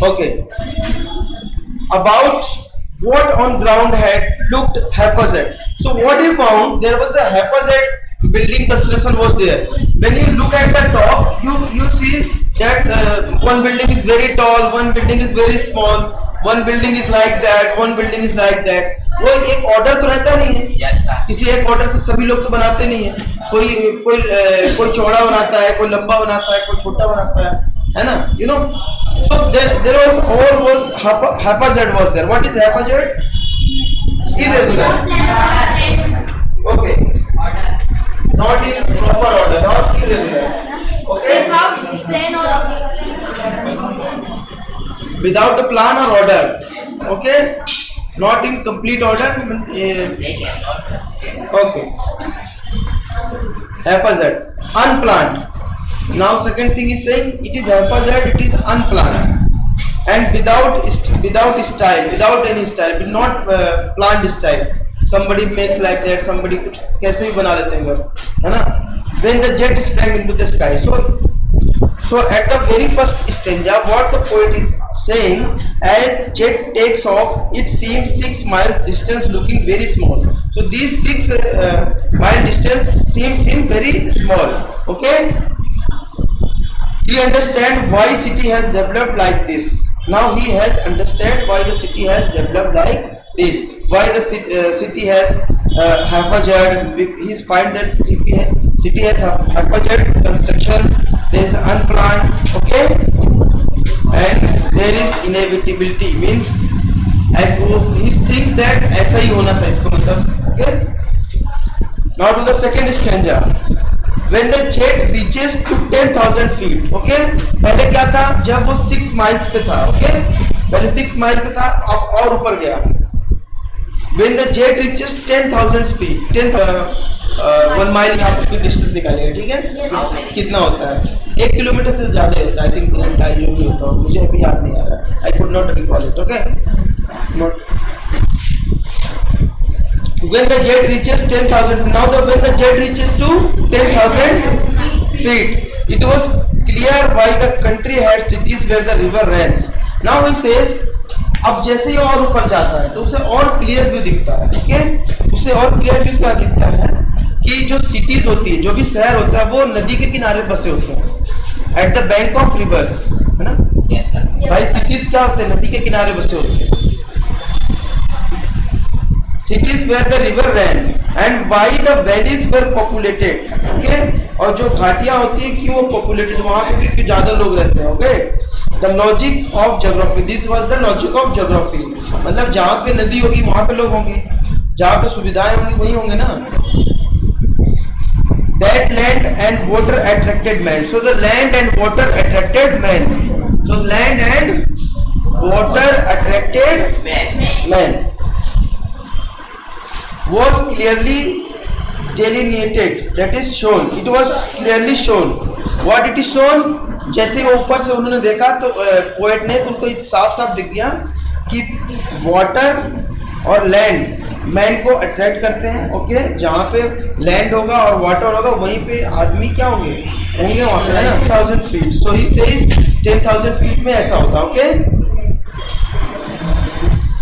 Okay. About what on ground had looked haphazard. So what he found, there was a haphazard building construction was there. When you look at the top, you see that one building is very tall, one building is very small, one building is like that, one building is like that. वो एक order तो रहता नहीं है, किसी एक order से सभी लोग तो बनाते नहीं है, कोई कोई कोई चौड़ा बनाता है, कोई लंबा बनाता है, कोई छोटा बनाता है ना, you know. So there was all was haphazard was there. What is haphazard? Irregular. Okay. Not in proper order, not irregular. Okay. Without a plan or order. Okay. Not in complete order. Okay. Haphazard. Unplanned. Now second thing is saying it is haphazard, it is unplanned and without style, without any style, not planned style. Somebody makes like that, somebody कुछ कैसे भी बना लेते हैं घर, है ना. When the jet sprang into the sky. So at the very first stanza, what the poet is saying, as jet takes off, it seems 6 miles distance looking very small. So these 6 mile distance seem very small. Okay. He understand why city has developed like this. Now he has understand why the city has developed like this. Why the city has haphazard. He find that city has haphazard construction. There is unplanned. Okay, and there is inevitability. Means as he thinks that ऐसा ही होना था इसको मतलब. Okay. Now to the second stanza. When the jet reaches to 10,000 feet, okay? पहले क्या था, जब वो 6 miles पे था, okay? पहले 6 miles पे था, अब और ऊपर गया. When the jet reaches 10,000 feet, 1 mile यहाँ पर डिस्टेंस निकालेगा, ठीक है? कितना होता है? 1 किलोमीटर से ज़्यादा होता है, I think जो भी होता है, मुझे अभी याद नहीं आ रहा. I could not recall it, okay? Not. When the jet reaches 10,000, now when the jet reaches to 10,000 feet, it was clear why the country had cities where the river runs. Now he says, अब जैसे ही और ऊपर जाता है तो उसे और clear view दिखता है, ठीक है? उसे और क्लियर व्यू क्या दिखता है कि जो सिटीज होती है, जो भी शहर होता है, वो नदी के किनारे बसे होते हैं, at the bank of reverse, है ना? yes, भाई सिटीज क्या होते हैं? नदी के किनारे बसे होते हैं. Cities where the river ran and why the valleys were populated. Okay, और जो घाटियां होती है कि वो populated, वहां पे भी ज्यादा लोग रहते हैं. Okay, the logic of geography. This was the logic of geography. मतलब जहाँ पे नदी होगी वहां पे लोग होंगे, जहाँ पे सुविधाएं होंगी वही होंगे ना. That land and water attracted man. So the land and water attracted man. So land and water attracted man. Was clearly delineated, that is shown. It was clearly shown. What it is shown? जैसे वो ऊपर से उन्होंने देखा तो poet ने तो उनको साफ साफ दिख गया कि वाटर और लैंड मैन को अट्रैक्ट करते हैं. ओके, जहाँ पे लैंड होगा और वाटर होगा वहीं पे आदमी क्या होंगे वहाँ पे, है ना. 10,000 feet. So he says 10,000 feet में ऐसा होता. Okay.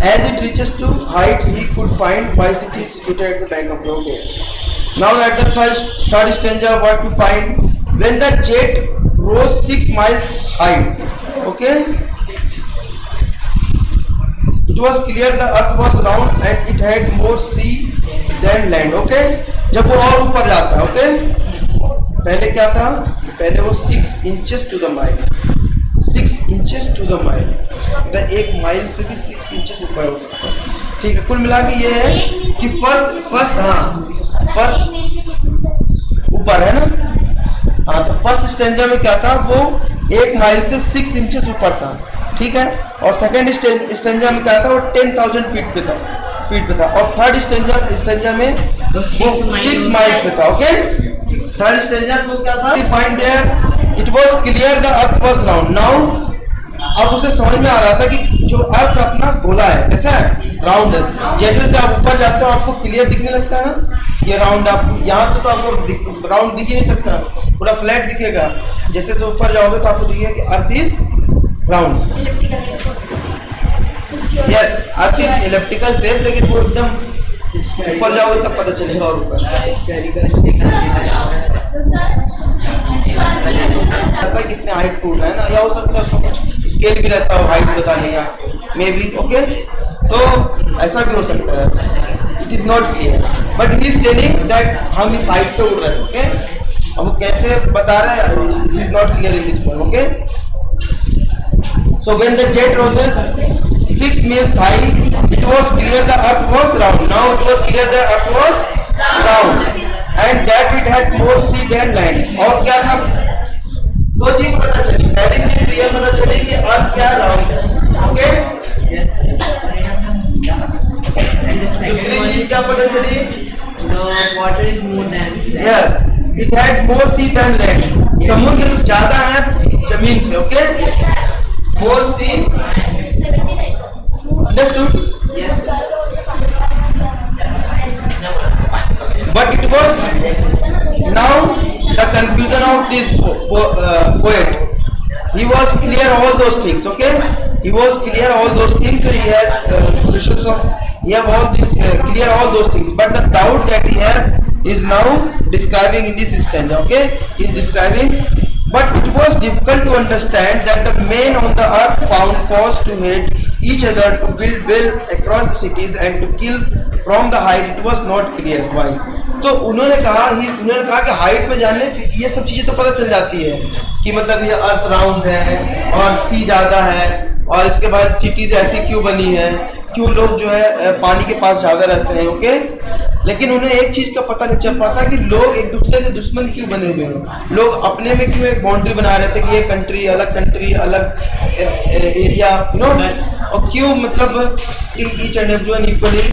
As it reaches to height, he could find why city is situated at the bank of the river. Okay. Now at the third stanza, what we find, when the jet rose 6 miles height, okay, it was clear the earth was round and it had more sea than land. Okay, जब वो और ऊपर जाता है, okay, पहले क्या था? पहले वो 6 inches to the mile. 6 inches to the mile. तो 1 माइल से भी 6 इंचेस ऊपर हो सकता है. ठीक है, कुल मिला के ये है कि फर्स्ट ऊपर है ना. हाँ, तो फर्स्ट स्टेंजा में क्या था? वो 1 माइल से 6 इंचेस ऊपर था, ठीक है. और सेकंड स्टेंजा में क्या था? वो 10,000 फीट पे था. और थर्ड स्टेंजा में वो 6 माइल्स पे था. ओके, थर्ड स्टेंजा में क्या था? Find there it was clear the earth was round. Now अब उसे समझ में आ रहा था कि जो अर्थ अपना गोला है, कैसा है? राउंड है. जैसे जैसे आप ऊपर जाते हो आपको क्लियर दिखने लगता है ना, ये राउंड. आप यहाँ से तो आपको राउंड दिख ही नहीं सकता, पूरा फ्लैट दिखेगा. जैसे जैसे ऊपर जाओगे तो आपको दिखेगा कि earth is round. Yes earth elliptical shape, लेकिन वो एकदम ऊपर जाओगे तब पता चलेगा। और ऊपर कितने हाइट टूट रहा है ना, या हो सकता है उसको कुछ स्केल भी रहता हो हाइट बताने का, मे बी। ओके, तो ऐसा भी हो सकता है। It is not clear, but he is telling that हम इस हाइट पे उड़ रहे हैं। ओके, अब वो कैसे बता रहे हैं, this is not clear in this point. Okay, so when the jet roses 6 meals high, it was clear the earth was round. Now it was clear the earth was round and that it had more sea than land. और क्या था, दो चीज पता चली। पहली चीज तो ये पता चली कि अर्थ क्या राउंड है। ओके, दूसरी चीज क्या पता चली, water is more than land. yes, it had more sea than land. समुद्र ज्यादा है जमीन से। Okay, more sea, understood? Yes. But it was now the confusion of this poet. He was clear all those things. Okay, he was clear all those things. He has solutions of. He have all this clear all those things. But the doubt that he have is now describing in this stanza. Okay, he is describing. But it was difficult to understand that the men on the earth found cause to hate each other, to build well across the cities and to kill from the height. It was not clear why. तो उन्होंने कहा कि height में जानने से ये सब चीजें तो पता चल जाती है कि मतलब ये अर्थ राउंड है और सी ज्यादा है, और इसके बाद सिटीज ऐसी क्यों बनी है, क्यों लोग जो है पानी के पास ज्यादा रहते हैं। ओके, लेकिन उन्हें एक चीज का पता नहीं चल पाता कि लोग एक दूसरे के दुश्मन क्यों बने हुए हैं। लोग अपने में क्यों एक बाउंड्री बना रहे थे कि ये कंट्री अलग एरिया, यू नो, और क्यों मतलब ईच एंड एवरीवन इक्वली